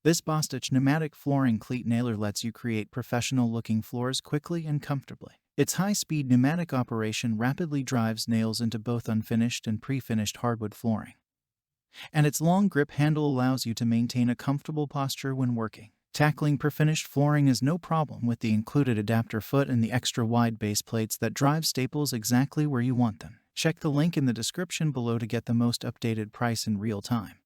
This Bostitch Pneumatic Flooring Cleat Nailer lets you create professional-looking floors quickly and comfortably. Its high-speed pneumatic operation rapidly drives nails into both unfinished and pre-finished hardwood flooring. And its long grip handle allows you to maintain a comfortable posture when working. Tackling prefinished flooring is no problem with the included adapter foot and the extra wide base plates that drive staples exactly where you want them. Check the link in the description below to get the most updated price in real time.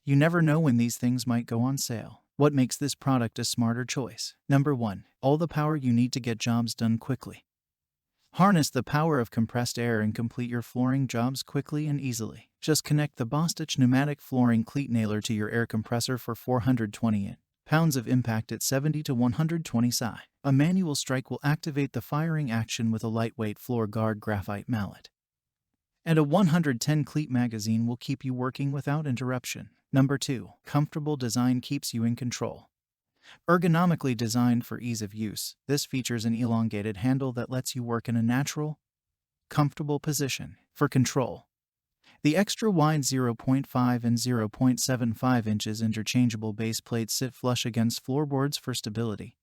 You never know when these things might go on sale. What makes this product a smarter choice? Number 1. All the power you need to get jobs done quickly. Harness the power of compressed air and complete your flooring jobs quickly and easily. Just connect the Bostitch Pneumatic Flooring Cleat Nailer to your air compressor for 420 pounds of impact at 70 to 120 psi. A manual strike will activate the firing action with a lightweight FloorGuard graphite mallet. And a 110 cleat magazine will keep you working without interruption. Number 2. Comfortable design keeps you in control. Ergonomically designed for ease of use, this features an elongated handle that lets you work in a natural, comfortable position. For control, the extra wide 0.5 and 0.75 inches interchangeable base plates sit flush against floorboards for stability,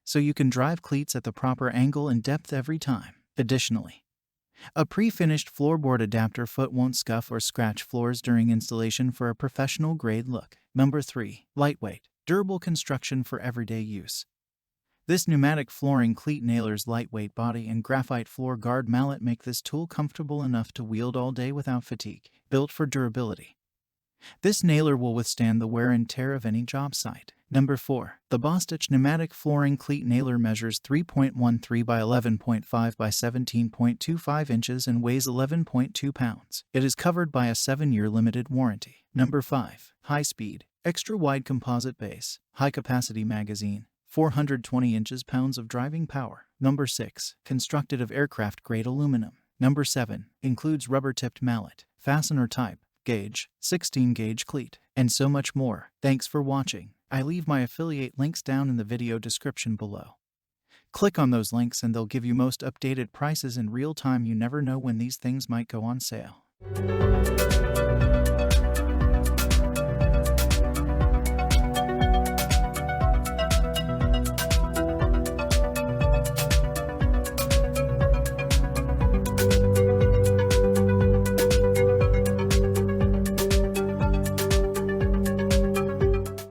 so you can drive cleats at the proper angle and depth every time. Additionally, a pre-finished floorboard adapter foot won't scuff or scratch floors during installation for a professional-grade look. Number 3. Lightweight, durable construction for everyday use. This pneumatic flooring cleat nailer's lightweight body and graphite FloorGuard mallet make this tool comfortable enough to wield all day without fatigue. Built for durability, this nailer will withstand the wear and tear of any job site. Number 4. The Bostitch Pneumatic Flooring Cleat Nailer measures 3.13 by 11.5 by 17.25 inches and weighs 11.2 pounds. It is covered by a 7-year limited warranty. Number 5. High speed, extra wide composite base, high capacity magazine, 420 pounds of driving power. Number 6. Constructed of aircraft grade aluminum. Number 7. Includes rubber tipped mallet, fastener type, gauge, 16 gauge cleat, and so much more. Thanks for watching. I leave my affiliate links down in the video description below. Click on those links and they'll give you most updated prices in real time. You never know when these things might go on sale.